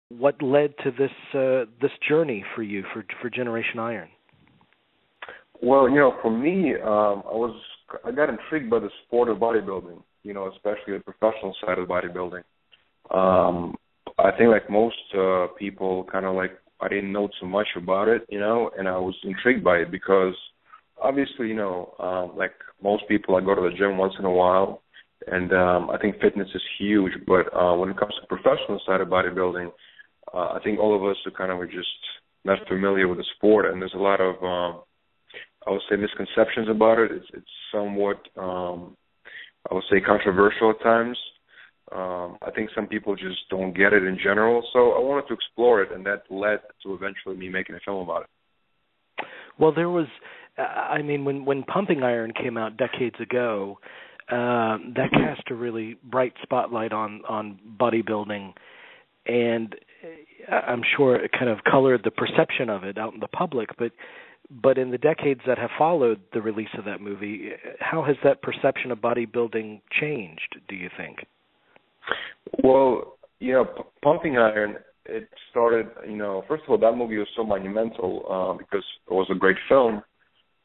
what led to this journey for you for Generation Iron? Well, for me, I got intrigued by the sport of bodybuilding, especially the professional side of bodybuilding. I think like most people, kind of like I didn't know too much about it, and I was intrigued by it because obviously, like most people, I go to the gym once in a while, and I think fitness is huge. But when it comes to the professional side of bodybuilding, I think all of us are kind of just not familiar with the sport, and there's a lot of, I would say, misconceptions about it. It's somewhat, I would say, controversial at times. I think some people just don't get it in general, so I wanted to explore it, and that led to eventually me making a film about it. Well, there was, when Pumping Iron came out decades ago, that cast a really bright spotlight on bodybuilding, and I'm sure it kind of colored the perception of it out in the public, but in the decades that have followed the release of that movie, how has that perception of bodybuilding changed, do you think? Well, Pumping Iron, it started, first of all, that movie was so monumental because it was a great film,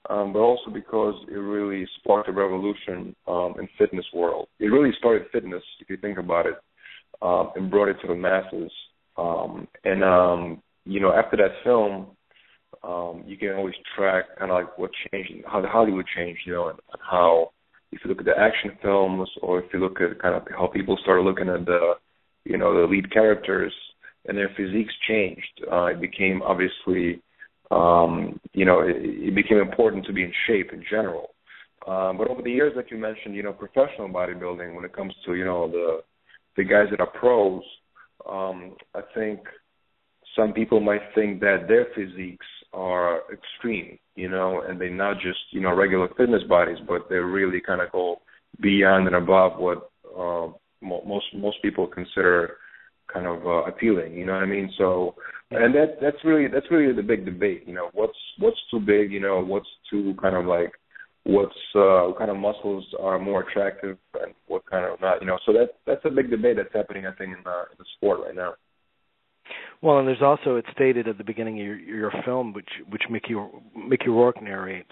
but also because it really sparked a revolution in fitness world. It really started fitness, if you think about it, and brought it to the masses. After that film, you can always track kind of like what changed, how Hollywood changed, and how, if you look at the action films, or if you look at kind of how people started looking at the lead characters and their physiques changed. It became obviously, it became important to be in shape in general. But over the years, like you mentioned, professional bodybuilding, when it comes to, the guys that are pros, I think some people might think that their physiques are extreme, and they're not just, regular fitness bodies, but they really kind of go beyond and above what most people consider kind of appealing. You know what I mean? So, and that's really the big debate. What's too big? What's too kind of like what kind of muscles are more attractive and what kind of not? So that's a big debate that's happening, I think, in the sport right now. Well, and there's also, it's stated at the beginning of your film, which Mickey Rourke narrates,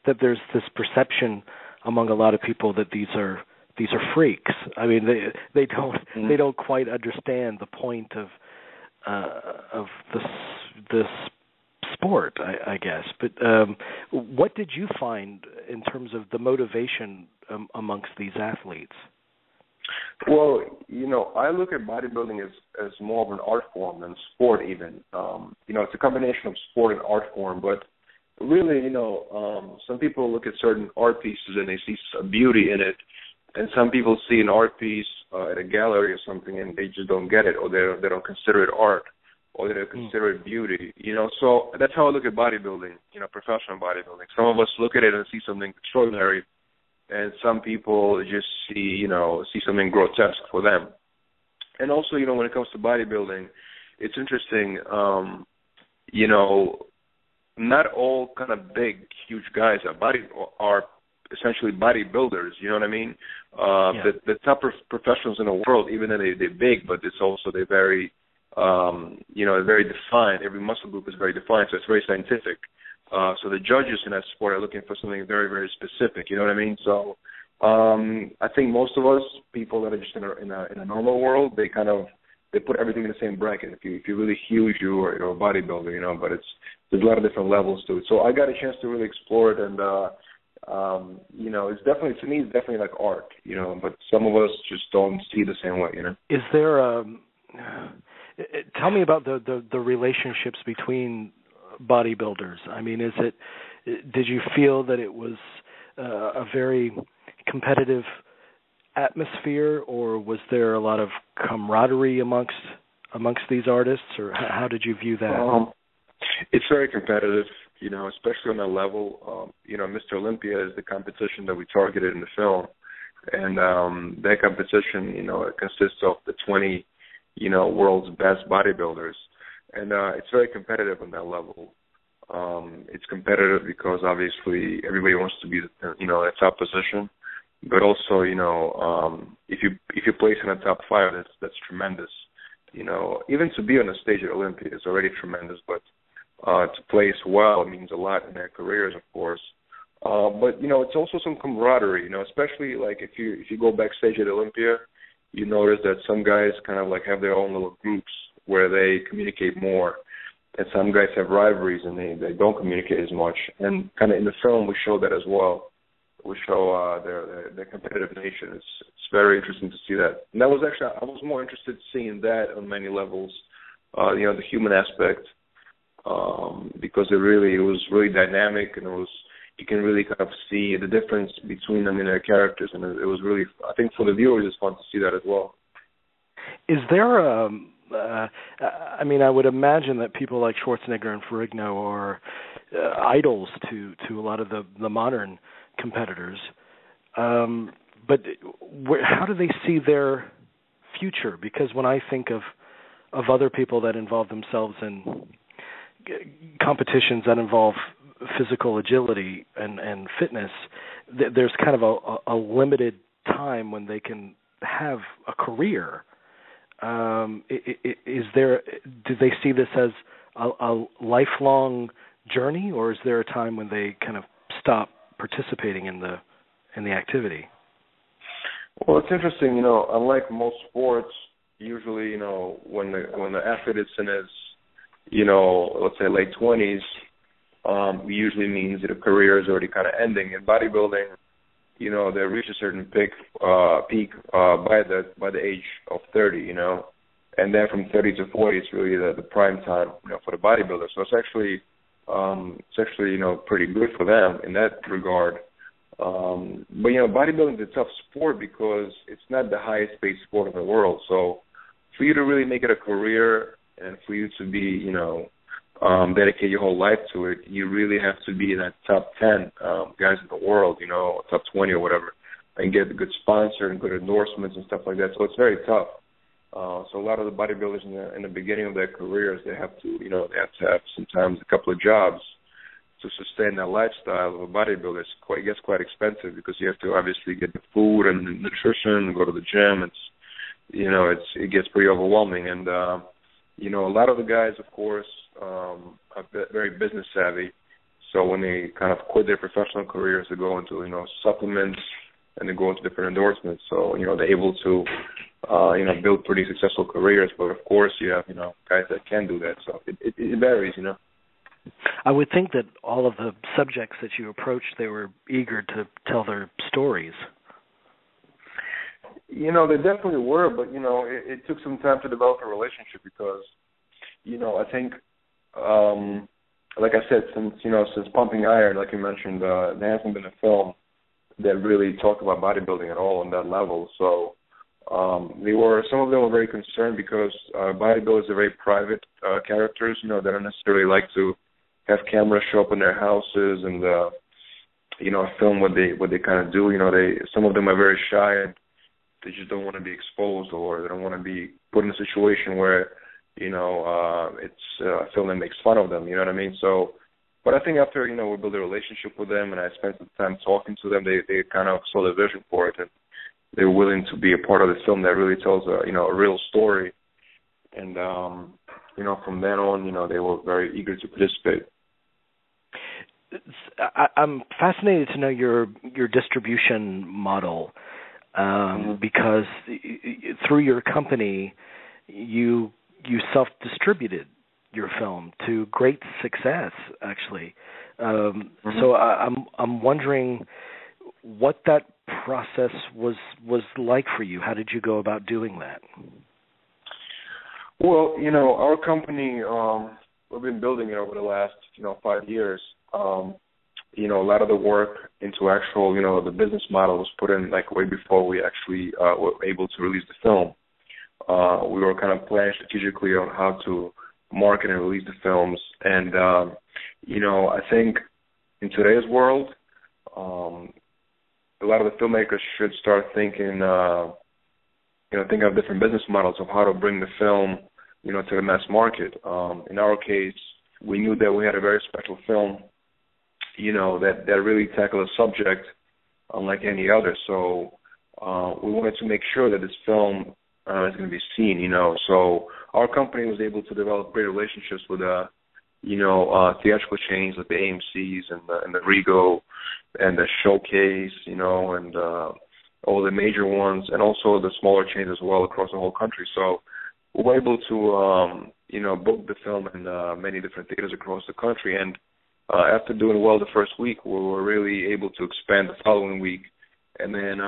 that there's this perception among a lot of people that these are freaks. I mean, they don't quite understand the point of this sport, I guess. But what did you find in terms of the motivation amongst these athletes? Well, I look at bodybuilding as more of an art form than sport even. It's a combination of sport and art form, but really, some people look at certain art pieces and they see a beauty in it, and some people see an art piece at a gallery or something and they just don't get it, or they don't consider it art, or they don't consider it beauty, So that's how I look at bodybuilding, professional bodybuilding. Some of us look at it and see something extraordinary, and some people just see something grotesque for them. And also, when it comes to bodybuilding, it's interesting, not all kind of big, huge guys are essentially bodybuilders, you know what I mean? The top professionals in the world, even though they're big, but it's also, they're very, very defined. Every muscle group is very defined, so it's very scientific. So the judges in that sport are looking for something very, very specific. You know what I mean? So I think most of us, people that are just in a normal world, they put everything in the same bracket. If you're really huge, you're a bodybuilder, but there's a lot of different levels to it. So I got a chance to really explore it, and it's definitely, to me, it's definitely like art, but some of us just don't see it the same way, Is there tell me about the relationships between bodybuilders. I mean, did you feel that it was a very competitive atmosphere, or was there a lot of camaraderie amongst these artists, or how did you view that? It's very competitive, especially on that level. Mr. Olympia is the competition that we targeted in the film, and that competition, it consists of the 20, world's best bodybuilders. And it's very competitive on that level. It's competitive because obviously everybody wants to be, in a top position. But also, if you place in a top 5, that's tremendous. even to be on a stage at Olympia is already tremendous, but to place well means a lot in their careers, of course. But it's also some camaraderie, especially like if you go backstage at Olympia, you notice that some guys kind of like have their own little groups where they communicate more, and some guys have rivalries and they don't communicate as much. And kind of in the film we show that as well. We show their competitive nature. It's very interesting to see that. And that was actually, I was more interested in seeing that on many levels, the human aspect, because it was really dynamic, and you can really kind of see the difference between them in their characters, and it was really, I think for the viewers it's fun to see that as well. Is there I would imagine that people like Schwarzenegger and Ferrigno are idols to a lot of the modern competitors, but how do they see their future? Because when I think of other people that involve themselves in competitions that involve physical agility and fitness, there's kind of a limited time when they can have a career. Do they see this as a lifelong journey, or is there a time when they kind of stop participating in the activity? Well, it's interesting, unlike most sports, usually, when the athlete is in his, let's say late 20s, usually means that a career is already kind of ending. In bodybuilding, they reach a certain peak by the age of 30, and then from 30 to 40, it's really the prime time, for the bodybuilder. So it's actually pretty good for them in that regard. But bodybuilding is a tough sport because it's not the highest paid sport in the world. So for you to really make it a career and for you to be, dedicate your whole life to it, you really have to be in that top 10 guys in the world, top 20 or whatever, and get a good sponsor and good endorsements and stuff like that. So it's very tough. So a lot of the bodybuilders in the beginning of their careers, they have to have sometimes a couple of jobs to sustain that lifestyle of a bodybuilder. It gets quite expensive because you have to obviously get the food and the nutrition, go to the gym. It gets pretty overwhelming. And a lot of the guys, of course, are very business savvy. So when they kind of quit their professional careers, they go into supplements and they go into different endorsements. So they're able to build pretty successful careers. But of course, you have guys that can do that. So it varies. I would think that all of the subjects that you approached, they were eager to tell their stories. They definitely were, but it took some time to develop a relationship because, I think, like I said, since Pumping Iron, like you mentioned, there hasn't been a film that really talked about bodybuilding at all on that level. So some of them were very concerned because bodybuilders are very private characters. They don't necessarily like to have cameras show up in their houses and film what they kind of do. Some of them are very shy and they just don't want to be exposed, or they don't want to be put in a situation where it's a film that makes fun of them. You know what I mean? So, but I think after we build a relationship with them and I spent some time talking to them, they kind of saw the vision for it and they were willing to be a part of the film that really tells a real story. And from then on, they were very eager to participate. I'm fascinated to know your distribution model, because through your company, you self-distributed your film to great success, actually. So I'm wondering what that process was like for you. How did you go about doing that? Well, our company, we've been building it over the last 5 years. A lot of the work into actual, the business model was put in like way before we actually were able to release the film. We were kind of planning strategically on how to market and release the films. And, I think in today's world, a lot of the filmmakers should start thinking of different business models of how to bring the film, to the mass market. In our case, we knew that we had a very special film, that really tackled a subject unlike any other. So we wanted to make sure that this film is going to be seen, So our company was able to develop great relationships with theatrical chains like the AMC's and the Rego and the Showcase, and all the major ones, and also the smaller chains as well across the whole country. So we were able to, book the film in many different theaters across the country. And after doing well the first week, we were really able to expand the following week, and then,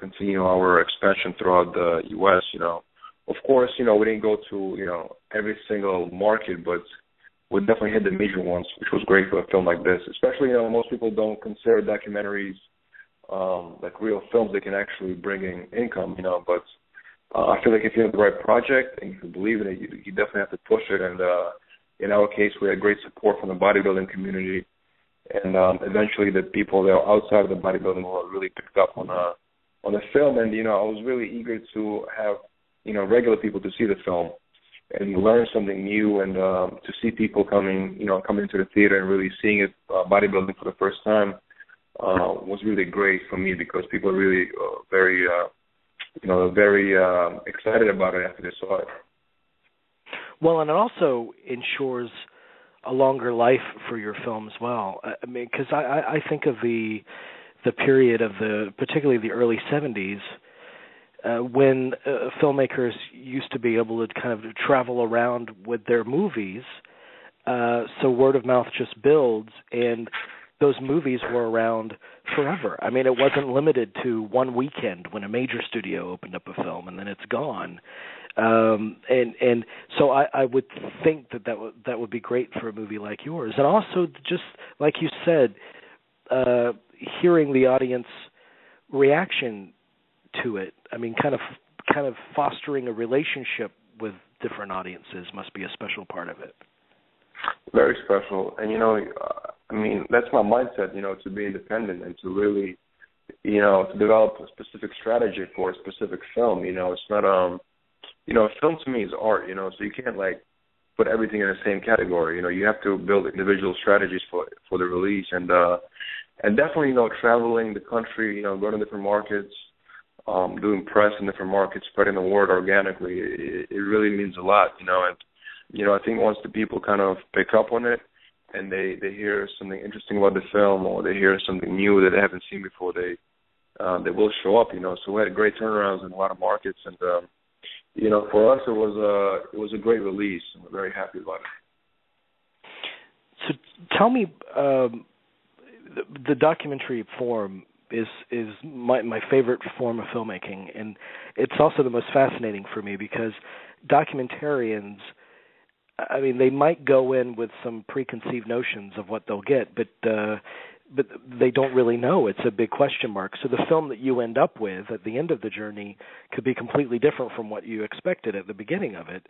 continue our expansion throughout the U.S., Of course, we didn't go to, every single market, but we definitely hit the major ones, which was great for a film like this. Especially, most people don't consider documentaries like real films that can actually bring in income, but I feel like if you have the right project and you can believe in it, you definitely have to push it. And in our case, we had great support from the bodybuilding community, and eventually the people that are outside of the bodybuilding world really picked up on the film. And I was really eager to have regular people to see the film and learn something new, and to see people coming into the theater and really seeing it bodybuilding for the first time was really great for me, because people are really very excited about it after they saw it. Well, and it also ensures a longer life for your film as well. I mean, because I think of the period of particularly the early 70s, when filmmakers used to be able to kind of travel around with their movies, so word of mouth just builds, and those movies were around forever. I mean, it wasn't limited to one weekend when a major studio opened up a film and then it's gone. And so I would think that would be great for a movie like yours. And also, just like you said, hearing the audience reaction to it. I mean, kind of fostering a relationship with different audiences must be a special part of it. Very special. And, that's my mindset, to be independent and to really, to develop a specific strategy for a specific film. It's not, film to me is art, so you can't, put everything in the same category. You have to build individual strategies for the release. And definitely, traveling the country, going to different markets, doing press in different markets, spreading the word organically, it really means a lot, And, I think once the people kind of pick up on it and they hear something interesting about the film, or they hear something new that they haven't seen before, they will show up, So we had great turnarounds in a lot of markets, and, for us it was a great release, and we're very happy about it. So tell me, the documentary form is my favorite form of filmmaking, and it's also the most fascinating for me, because documentarians, I mean, they might go in with some preconceived notions of what they'll get, but they don't really know. It's a big question mark. So the film that you end up with at the end of the journey could be completely different from what you expected at the beginning of it.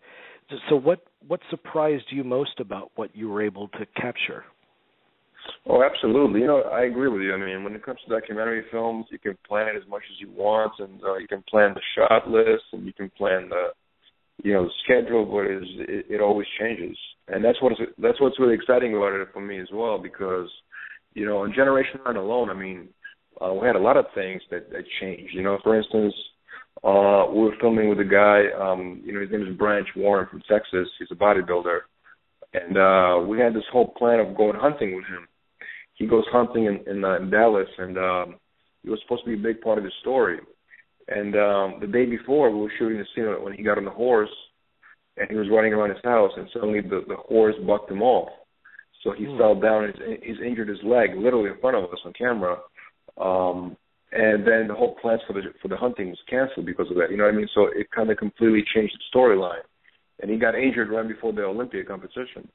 So what surprised you most about what you were able to capture? Oh, absolutely. I agree with you. I mean, when it comes to documentary films, you can plan it as much as you want, and you can plan the shot list, and you can plan the schedule, but it always changes. And that's what's really exciting about it for me as well, because, in Generation 9 alone, I mean, we had a lot of things that changed. For instance, we were filming with a guy, his name is Branch Warren from Texas. He's a bodybuilder. And we had this whole plan of going hunting with him. He goes hunting in Dallas, and it was supposed to be a big part of the story. And the day before, we were shooting the scene when he got on the horse, and he was running around his house, and suddenly the horse bucked him off. So he fell down, and he's injured his leg, literally in front of us on camera. And then the whole plans for the hunting was canceled because of that. You know what I mean? So it kind of completely changed the storyline. And he got injured right before the Olympia competition.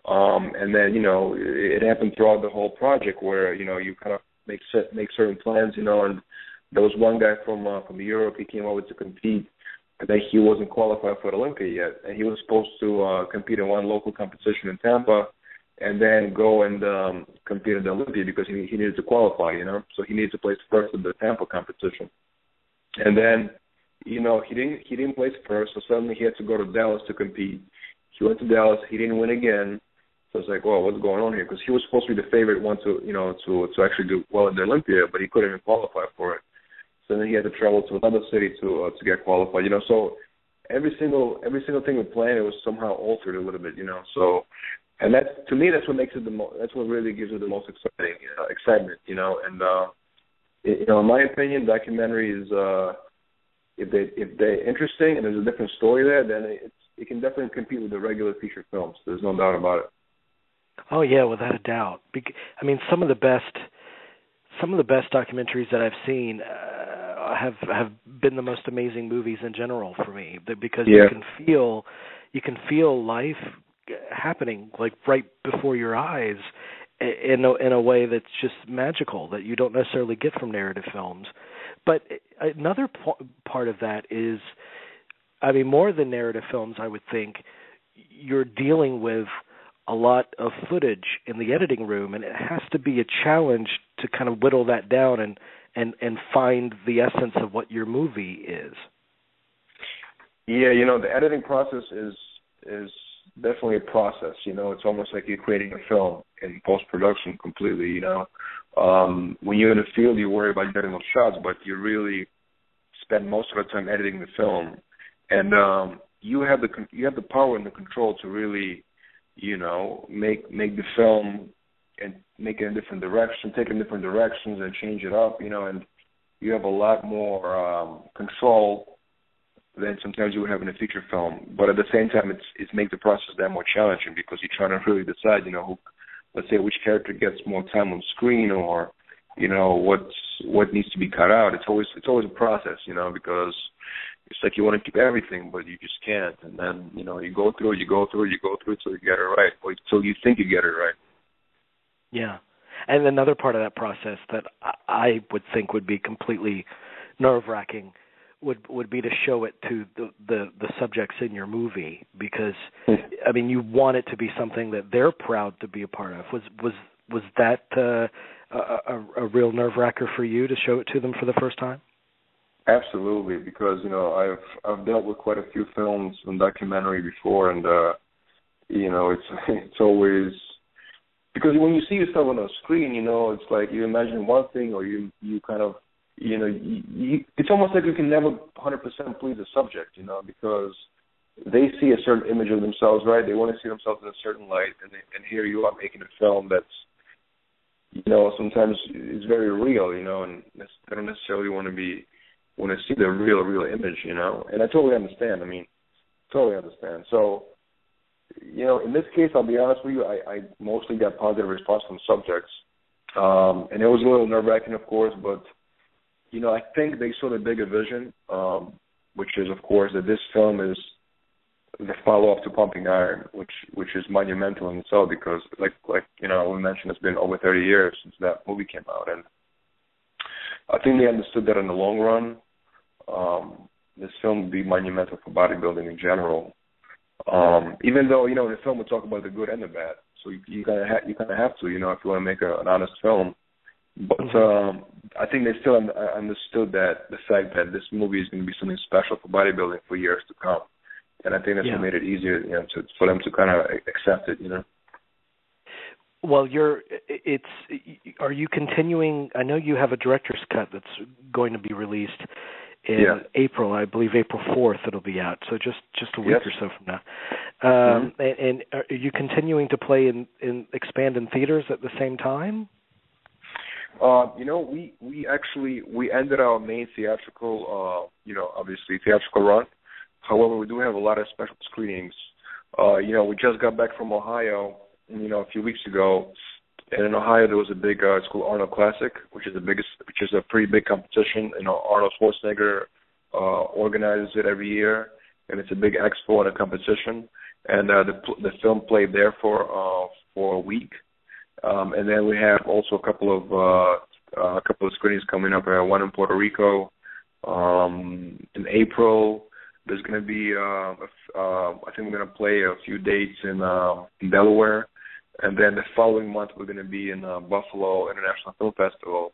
And then, it happened throughout the whole project where, you kind of make certain plans, and there was one guy from Europe. He came over to compete, and then he wasn't qualified for the Olympia yet. And he was supposed to compete in one local competition in Tampa and then go and compete in the Olympia because he needed to qualify, So he needed to place first in the Tampa competition. And then, he didn't place first, so suddenly he had to go to Dallas to compete. He went to Dallas. He didn't win again. So it's like, well, what's going on here? Because he was supposed to be the favorite one to actually do well in the Olympia, but he couldn't even qualify for it. So then he had to travel to another city to get qualified. So every single thing we planned, it was somehow altered a little bit, So, and that's, to me, that's what makes it that's what really gives it the most excitement, And in my opinion, documentaries, if they're interesting and there's a different story there, then it can definitely compete with the regular feature films. There's no doubt about it. Oh yeah, without a doubt. I mean, some of the best documentaries that I've seen have been the most amazing movies in general for me, because you can feel life happening like right before your eyes in a way that's just magical that you don't necessarily get from narrative films. But another part of that is, I mean, more than narrative films, I would think, you're dealing with a lot of footage in the editing room, and it has to be a challenge to kind of whittle that down and find the essence of what your movie is. Yeah, the editing process is definitely a process. It's almost like you're creating a film in post-production completely. When you're in the field, you worry about getting those shots, but you really spend most of the time editing the film, and you have the power and the control to really, make the film and make it in different directions, take it in different directions and change it up, and you have a lot more control than sometimes you would have in a feature film. But at the same time, it's make the process that more challenging because you're trying to really decide, let's say which character gets more time on screen or, what needs to be cut out. It's always a process, because it's like you want to keep everything, but you just can't. And then, you go through it till you get it right, or till you think you get it right. Yeah. And another part of that process that I would think would be completely nerve-wracking would be to show it to the subjects in your movie, because, I mean, you want it to be something that they're proud to be a part of. Was that a real nerve-wracker for you to show it to them for the first time? Absolutely, because I've dealt with quite a few films and documentary before, and it's always, because when you see yourself on a screen, it's like you imagine one thing, or you kind of, it's almost like you can never 100% please the subject, because they see a certain image of themselves, right? They want to see themselves in a certain light, and here you are making a film that's, sometimes it's very real, and they don't necessarily want to see the real image, and I totally understand. So, in this case, I'll be honest with you, I mostly got positive response from subjects, and it was a little nerve-wracking, of course, but, I think they saw the bigger vision, which is, of course, that this film is the follow-up to Pumping Iron, which is monumental in itself, because, like we mentioned, it's been over 30 years since that movie came out, and I think they understood that in the long run, this film would be monumental for bodybuilding in general. Even though, in the film we talk about the good and the bad, so you kind of have to, if you want to make an honest film. But I think they still understood that the fact that this movie is going to be something special for bodybuilding for years to come, and I think that's what made it easier, for them to kind of accept it, Well, are you continuing? I know you have a director's cut that's going to be released in April. I believe April 4th it'll be out. So just a week or so from now. And are you continuing to play in expand in theaters at the same time? We ended our main theatrical, obviously theatrical run. However, we do have a lot of special screenings. We just got back from Ohio, a few weeks ago, and in Ohio there was a big, it's called Arnold Classic, which is a pretty big competition. Arnold Schwarzenegger organizes it every year, and it's a big expo and a competition. And the film played there for a week. And then we have also a couple of screenings coming up. One in Puerto Rico in April. There's going to be, I think we're going to play a few dates in Delaware, and then the following month we're going to be in Buffalo International Film Festival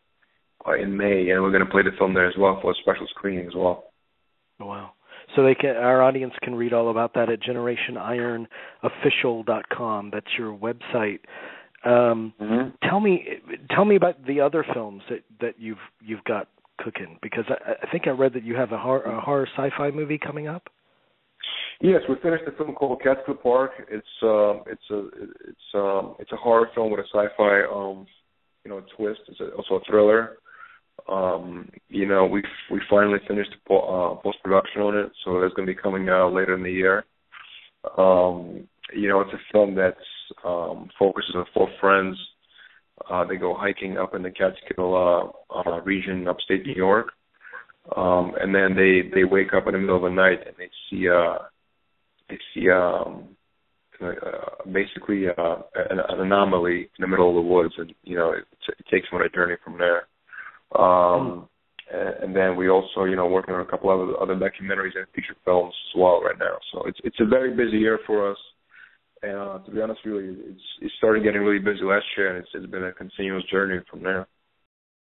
in May, and we're going to play the film there as well for a special screening as well. Oh, wow. So our audience can read all about that at GenerationIronOfficial.com. That's your website. Tell me about the other films that you've got cooking, because I think I read that you have a horror sci-fi movie coming up. Yes, we finished a film called Catskill Park. It's a horror film with a sci-fi twist. It's also a thriller. We finally finished post-production on it, so it's going to be coming out later in the year. It's a film that focuses on four friends. They go hiking up in the Catskill region, upstate New York, and then they wake up in the middle of the night and they see basically an anomaly in the middle of the woods, and it takes them on a journey from there. And then we also working on a couple of other documentaries and feature films as well right now. So it's a very busy year for us. And to be honest, really, it started getting really busy last year, and it's been a continuous journey from there.